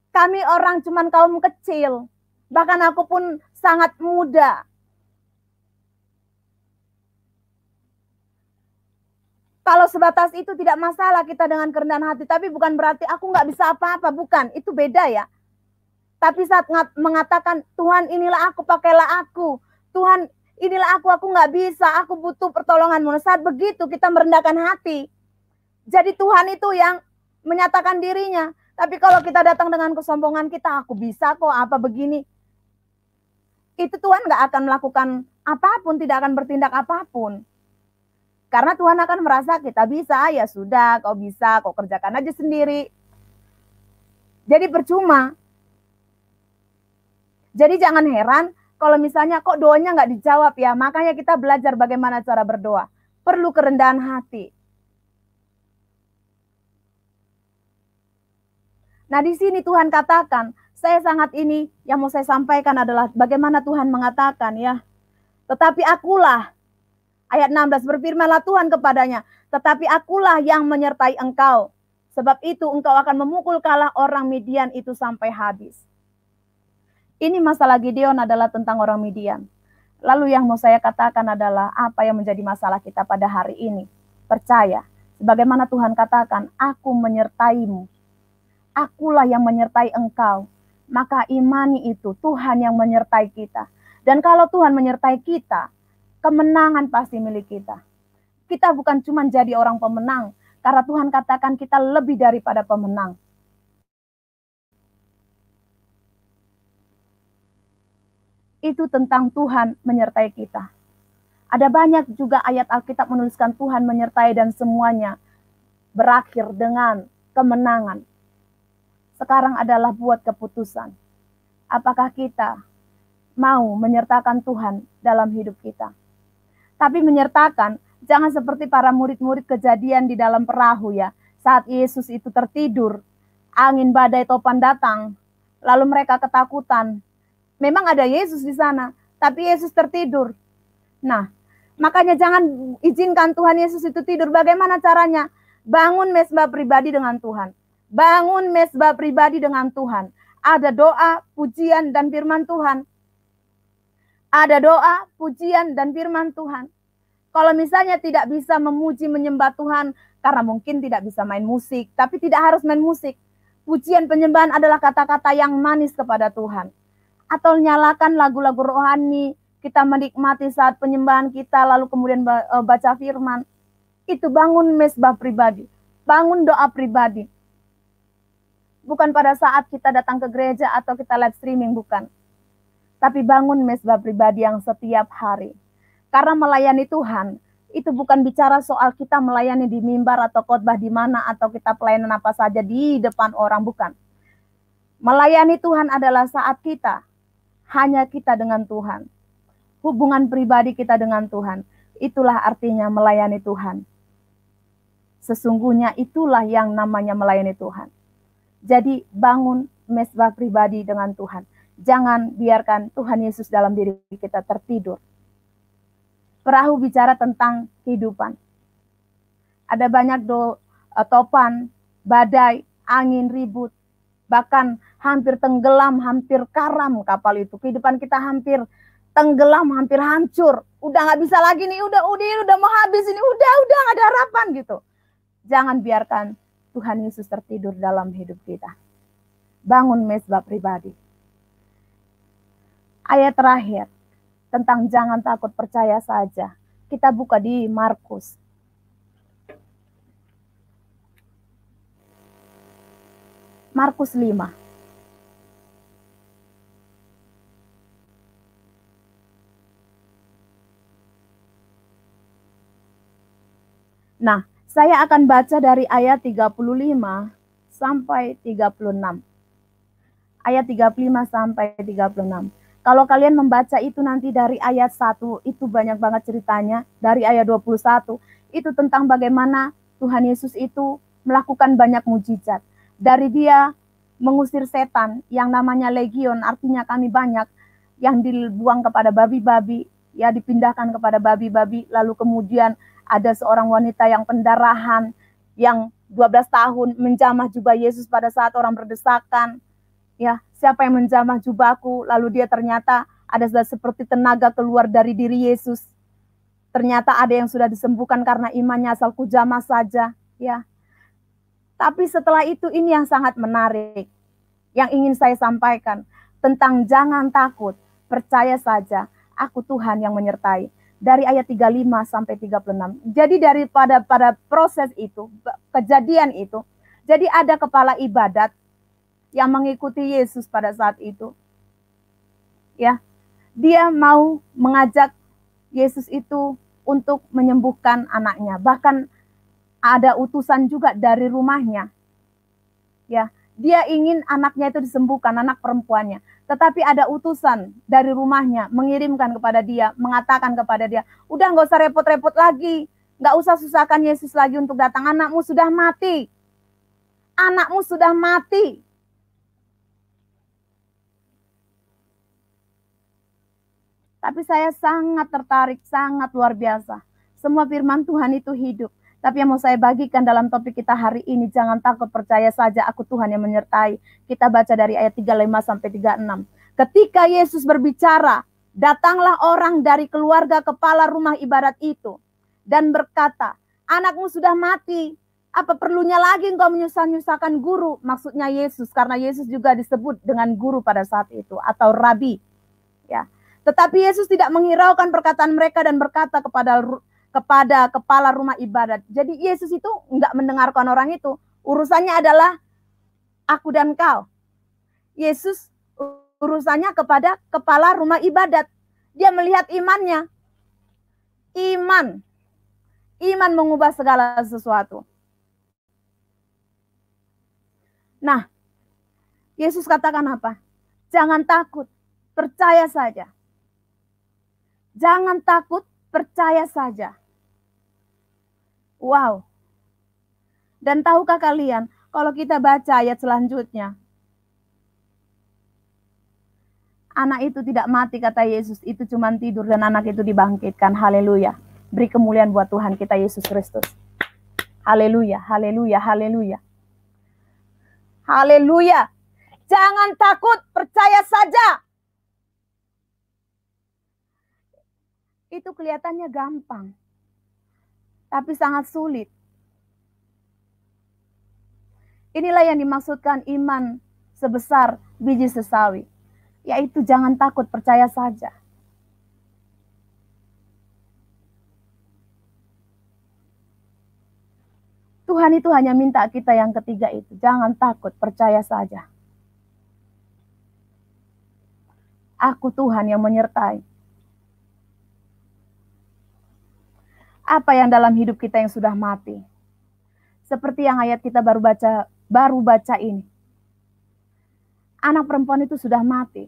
Speaker 2: kami orang cuman kaum kecil, bahkan aku pun sangat muda. Kalau sebatas itu tidak masalah kita dengan kerendahan hati, tapi bukan berarti aku nggak bisa apa-apa, bukan, itu beda ya. Tapi saat mengatakan, Tuhan inilah aku, pakailah aku. Tuhan inilah aku nggak bisa, aku butuh pertolonganmu. Saat begitu kita merendahkan hati. Jadi Tuhan itu yang menyatakan dirinya. Tapi kalau kita datang dengan kesombongan kita, aku bisa kok, apa begini. Itu Tuhan nggak akan melakukan apapun, tidak akan bertindak apapun. Karena Tuhan akan merasa kita bisa, ya sudah, kau bisa, kau kerjakan aja sendiri. Jadi percuma. Jadi jangan heran kalau misalnya kok doanya nggak dijawab ya. Makanya kita belajar bagaimana cara berdoa. Perlu kerendahan hati. Nah di sini Tuhan katakan, saya sangat ini yang mau saya sampaikan adalah bagaimana Tuhan mengatakan ya. Tetapi akulah, ayat 16, berfirmanlah Tuhan kepadanya, tetapi akulah yang menyertai engkau. Sebab itu engkau akan memukul kalah orang Midian itu sampai habis. Ini masalah Gideon adalah tentang orang Midian. Lalu yang mau saya katakan adalah apa yang menjadi masalah kita pada hari ini. Percaya, sebagaimana Tuhan katakan, aku menyertaimu. Akulah yang menyertai engkau. Maka imani itu, Tuhan yang menyertai kita. Dan kalau Tuhan menyertai kita, kemenangan pasti milik kita. Kita bukan cuma jadi orang pemenang, karena Tuhan katakan kita lebih daripada pemenang. itu tentang Tuhan menyertai kita. Ada banyak juga ayat Alkitab menuliskan Tuhan menyertai dan semuanya berakhir dengan kemenangan. Sekarang adalah buat keputusan. Apakah kita mau menyertakan Tuhan dalam hidup kita? Tapi menyertakan, jangan seperti para murid-murid Kejadian di dalam perahu ya. Saat Yesus itu tertidur, angin badai topan datang, lalu mereka ketakutan. Memang ada Yesus di sana, tapi Yesus tertidur. Nah, makanya jangan izinkan Tuhan Yesus itu tidur. Bagaimana caranya? Bangun mesbah pribadi dengan Tuhan. Bangun mesbah pribadi dengan Tuhan. Ada doa, pujian, dan firman Tuhan. Ada doa, pujian, dan firman Tuhan. Kalau misalnya tidak bisa memuji, menyembah Tuhan, karena mungkin tidak bisa main musik, tapi tidak harus main musik. Pujian penyembahan adalah kata-kata yang manis kepada Tuhan. Atau nyalakan lagu-lagu rohani, kita menikmati saat penyembahan kita, lalu kemudian baca firman. Itu bangun mesbah pribadi, bangun doa pribadi. Bukan pada saat kita datang ke gereja atau kita live streaming, bukan. Tapi bangun mesbah pribadi yang setiap hari. Karena melayani Tuhan, itu bukan bicara soal kita melayani di mimbar atau khotbah di mana, atau kita pelayanan apa saja di depan orang, bukan. Melayani Tuhan adalah saat kita, hanya kita dengan Tuhan. Hubungan pribadi kita dengan Tuhan. Itulah artinya melayani Tuhan. Sesungguhnya itulah yang namanya melayani Tuhan. Jadi bangun mesbah pribadi dengan Tuhan. Jangan biarkan Tuhan Yesus dalam diri kita tertidur. Perahu bicara tentang kehidupan. Ada banyak topan, badai, angin ribut. Bahkan hampir tenggelam, hampir karam kapal itu. Kehidupan kita hampir tenggelam, hampir hancur. Udah nggak bisa lagi nih, udah mau habis ini, udah nggak ada harapan gitu. Jangan biarkan Tuhan Yesus tertidur dalam hidup kita. Bangun mesbah pribadi. Ayat terakhir tentang jangan takut, percaya saja. Kita buka di Markus. Markus 5. Nah, saya akan baca dari ayat 35 sampai 36. Ayat 35 sampai 36. Kalau kalian membaca itu nanti dari ayat 1, itu banyak banget ceritanya. Dari ayat 21, itu tentang bagaimana Tuhan Yesus itu melakukan banyak mujizat. Dari dia mengusir setan yang namanya legion, artinya kami banyak, yang dibuang kepada babi-babi, ya dipindahkan kepada babi-babi. Lalu kemudian ada seorang wanita yang pendarahan, yang 12 tahun menjamah jubah Yesus pada saat orang berdesakan. Ya, siapa yang menjamah jubahku? Lalu dia ternyata ada seperti tenaga keluar dari diri Yesus. Ternyata ada yang sudah disembuhkan karena imannya, asal ku jamah saja. Ya. Tapi setelah itu ini yang sangat menarik. Yang ingin saya sampaikan. Tentang jangan takut, percaya saja, aku Tuhan yang menyertai. Dari ayat 35 sampai 36. Jadi pada proses itu, kejadian itu, jadi ada kepala ibadat yang mengikuti Yesus pada saat itu. Ya, dia mau mengajak Yesus itu untuk menyembuhkan anaknya. Bahkan ada utusan juga dari rumahnya. Ya, dia ingin anaknya itu disembuhkan, anak perempuannya. Tetapi ada utusan dari rumahnya mengirimkan kepada dia, mengatakan kepada dia, udah nggak usah repot-repot lagi, nggak usah susahkan Yesus lagi untuk datang. Anakmu sudah mati. Anakmu sudah mati. Tapi saya sangat tertarik, sangat luar biasa. Semua firman Tuhan itu hidup. Tapi yang mau saya bagikan dalam topik kita hari ini, jangan takut, percaya saja, aku Tuhan yang menyertai. Kita baca dari ayat 35 sampai 36. Ketika Yesus berbicara, datanglah orang dari keluarga kepala rumah ibadat itu dan berkata, anakmu sudah mati. Apa perlunya lagi engkau menyusah-nyusahkan guru? Maksudnya Yesus, karena Yesus juga disebut dengan guru pada saat itu, atau rabi. Ya. Tetapi Yesus tidak menghiraukan perkataan mereka dan berkata kepada kepala rumah ibadat. Jadi Yesus itu enggak mendengarkan orang itu. Urusannya adalah aku dan kau. Yesus urusannya kepada kepala rumah ibadat. Dia melihat imannya. Iman mengubah segala sesuatu. Nah, Yesus katakan apa? Jangan takut, percaya saja. Jangan takut, percaya saja. Wow. Dan tahukah kalian, kalau kita baca ayat selanjutnya, anak itu tidak mati, kata Yesus, itu cuma tidur dan anak itu dibangkitkan. Haleluya. Beri kemuliaan buat Tuhan kita Yesus Kristus. Haleluya, haleluya, haleluya. Haleluya. Jangan takut, percaya saja. Itu kelihatannya gampang, tapi sangat sulit. Inilah yang dimaksudkan iman sebesar biji sesawi. Yaitu jangan takut, percaya saja. Tuhan itu hanya minta kita yang ketiga itu. Jangan takut, percaya saja. Aku Tuhan yang menyertai. Apa yang dalam hidup kita yang sudah mati? Seperti yang ayat kita baru baca ini. Anak perempuan itu sudah mati.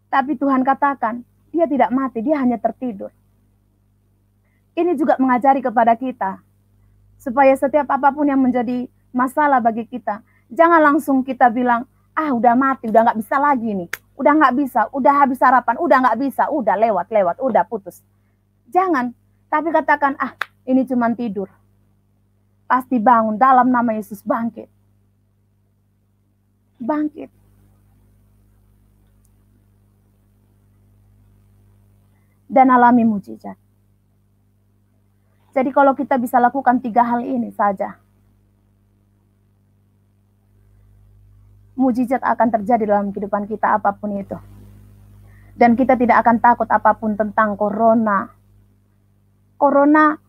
Speaker 2: Tapi Tuhan katakan, dia tidak mati, dia hanya tertidur. Ini juga mengajari kepada kita, supaya setiap apapun yang menjadi masalah bagi kita, jangan langsung kita bilang, udah mati, udah nggak bisa lagi nih. Udah nggak bisa, udah habis harapan, udah nggak bisa, udah lewat, udah putus. Jangan, tapi katakan, ini cuma tidur. Pasti bangun, dalam nama Yesus bangkit. Bangkit. Dan alami mujizat. Jadi kalau kita bisa lakukan 3 hal ini saja, mujizat akan terjadi dalam kehidupan kita apapun itu. Dan kita tidak akan takut apapun tentang corona. Corona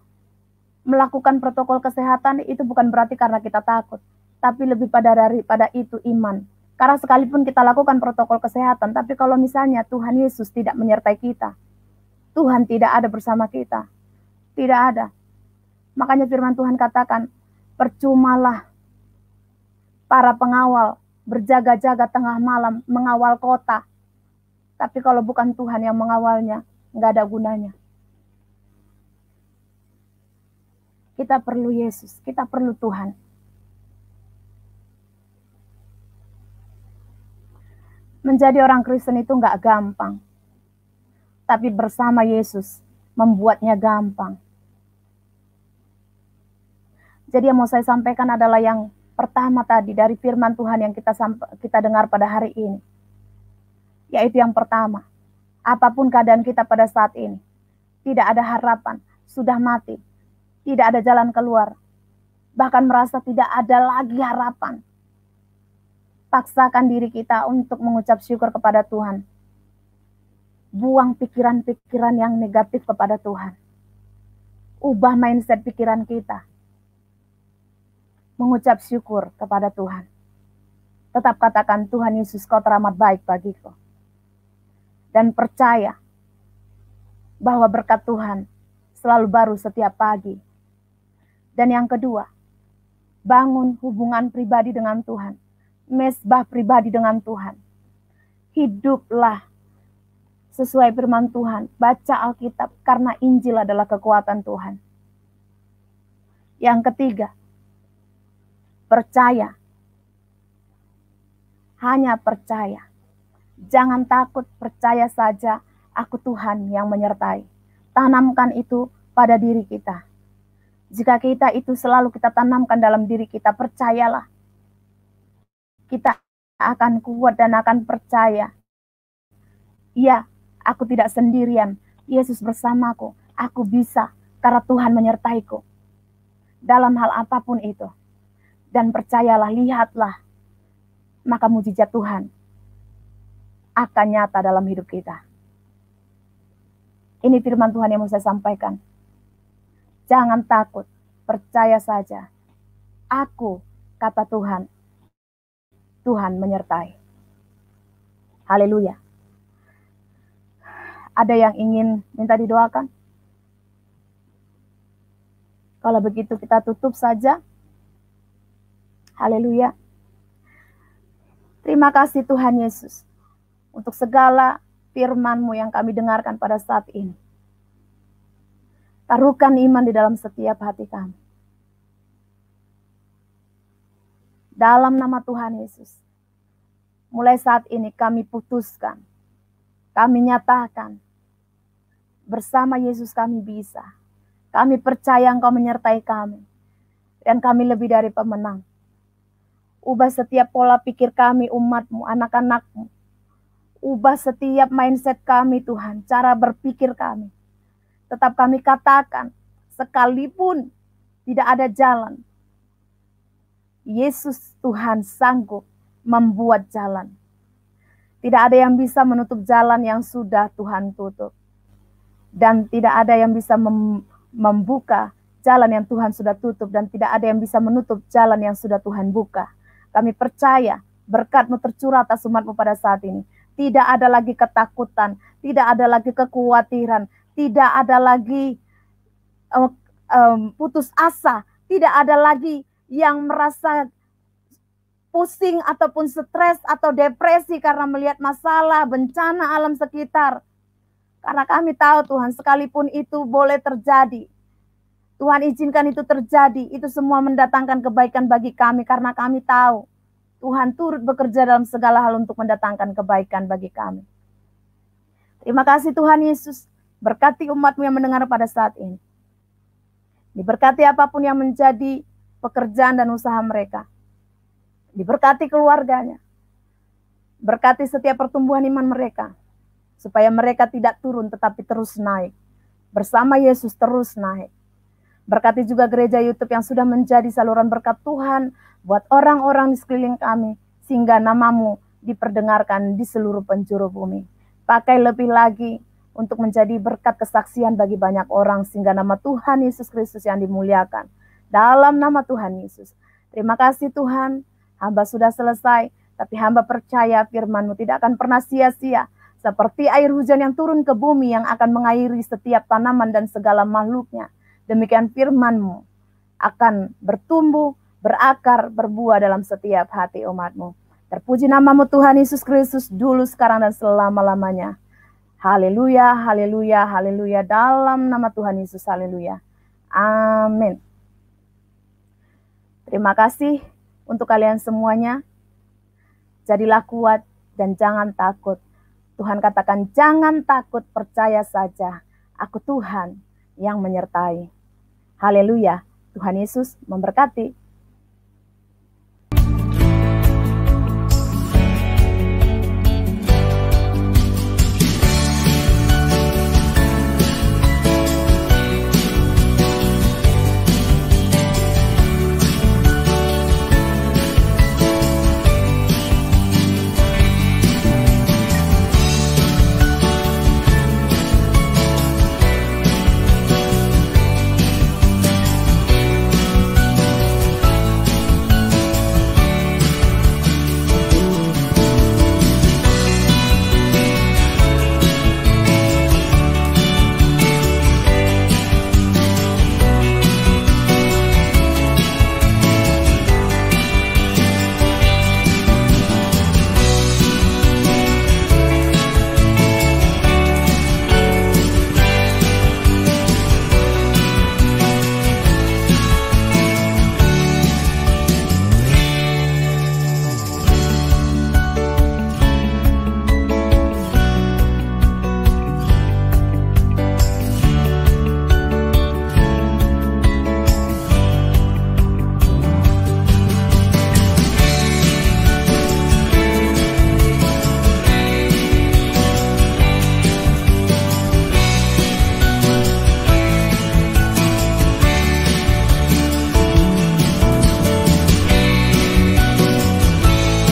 Speaker 2: melakukan protokol kesehatan itu bukan berarti karena kita takut. Tapi lebih daripada itu iman. Karena sekalipun kita lakukan protokol kesehatan, tapi kalau misalnya Tuhan Yesus tidak menyertai kita, Tuhan tidak ada bersama kita, tidak ada. Makanya firman Tuhan katakan, percumalah para pengawal berjaga-jaga tengah malam mengawal kota. Tapi kalau bukan Tuhan yang mengawalnya, nggak ada gunanya. Kita perlu Yesus, kita perlu Tuhan. Menjadi orang Kristen itu nggak gampang. Tapi bersama Yesus membuatnya gampang. Jadi yang mau saya sampaikan adalah yang pertama tadi dari firman Tuhan yang kita dengar pada hari ini. Yaitu yang pertama, apapun keadaan kita pada saat ini, tidak ada harapan, sudah mati, tidak ada jalan keluar, bahkan merasa tidak ada lagi harapan. Paksakan diri kita untuk mengucap syukur kepada Tuhan. Buang pikiran-pikiran yang negatif kepada Tuhan. Ubah mindset pikiran kita. Mengucap syukur kepada Tuhan. Tetap katakan, Tuhan Yesus, kau teramat baik bagiku. Dan percaya bahwa berkat Tuhan selalu baru setiap pagi. Dan yang kedua, bangun hubungan pribadi dengan Tuhan. Mesbah pribadi dengan Tuhan. Hiduplah sesuai firman Tuhan. Baca Alkitab karena Injil adalah kekuatan Tuhan. Yang ketiga, percaya. Hanya percaya. Jangan takut, percaya saja. Aku Tuhan yang menyertai. Tanamkan itu pada diri kita. Jika kita itu selalu kita tanamkan dalam diri kita, percayalah. Kita akan kuat dan akan percaya. Ya, aku tidak sendirian. Yesus bersamaku. Aku bisa karena Tuhan menyertaiku. Dalam hal apapun itu. Dan percayalah, lihatlah. Maka mujizat Tuhan akan nyata dalam hidup kita. Ini firman Tuhan yang mau saya sampaikan. Jangan takut, percaya saja. Aku, kata Tuhan, Tuhan menyertai. Haleluya. Ada yang ingin minta didoakan? Kalau begitu kita tutup saja. Haleluya. Terima kasih Tuhan Yesus untuk segala firman-Mu yang kami dengarkan pada saat ini. Taruhkan iman di dalam setiap hati kami. Dalam nama Tuhan Yesus, mulai saat ini kami putuskan, kami nyatakan, bersama Yesus kami bisa. Kami percaya Engkau menyertai kami. Dan kami lebih dari pemenang. Ubah setiap pola pikir kami, umat-Mu, anak-anak-Mu. Ubah setiap mindset kami Tuhan, cara berpikir kami. Tetap kami katakan, sekalipun tidak ada jalan, Yesus Tuhan sanggup membuat jalan. Tidak ada yang bisa menutup jalan yang sudah Tuhan tutup. Dan tidak ada yang bisa membuka jalan yang Tuhan sudah tutup. Dan tidak ada yang bisa menutup jalan yang sudah Tuhan buka. Kami percaya berkat-Mu tercurah atas umat-Mu pada saat ini. Tidak ada lagi ketakutan. Tidak ada lagi kekhawatiran. Tidak ada lagi putus asa. Tidak ada lagi yang merasa pusing ataupun stres atau depresi karena melihat masalah, bencana alam sekitar. Karena kami tahu Tuhan, sekalipun itu boleh terjadi, Tuhan izinkan itu terjadi, itu semua mendatangkan kebaikan bagi kami. Karena kami tahu Tuhan turut bekerja dalam segala hal untuk mendatangkan kebaikan bagi kami. Terima kasih Tuhan Yesus, berkati umat-Mu yang mendengar pada saat ini. Diberkati apapun yang menjadi pekerjaan dan usaha mereka. Diberkati keluarganya. Berkati setiap pertumbuhan iman mereka. Supaya mereka tidak turun tetapi terus naik. Bersama Yesus terus naik. Berkati juga gereja YouTube yang sudah menjadi saluran berkat Tuhan buat orang-orang di sekeliling kami. Sehingga nama-Mu diperdengarkan di seluruh penjuru bumi. Pakai lebih lagi untuk menjadi berkat kesaksian bagi banyak orang. Sehingga nama Tuhan Yesus Kristus yang dimuliakan. Dalam nama Tuhan Yesus. Terima kasih Tuhan. Hamba sudah selesai. Tapi hamba percaya firman-Mu tidak akan pernah sia-sia. Seperti air hujan yang turun ke bumi yang akan mengairi setiap tanaman dan segala makhluknya. Demikian firman-Mu akan bertumbuh, berakar, berbuah dalam setiap hati umat-Mu. Terpuji nama-Mu Tuhan Yesus Kristus dulu, sekarang, dan selama-lamanya. Haleluya, haleluya, haleluya. Dalam nama Tuhan Yesus, haleluya. Amin. Terima kasih untuk kalian semuanya. Jadilah kuat dan jangan takut. Tuhan katakan, jangan takut, percaya saja. Aku Tuhan yang menyertai. Haleluya. Tuhan Yesus memberkati.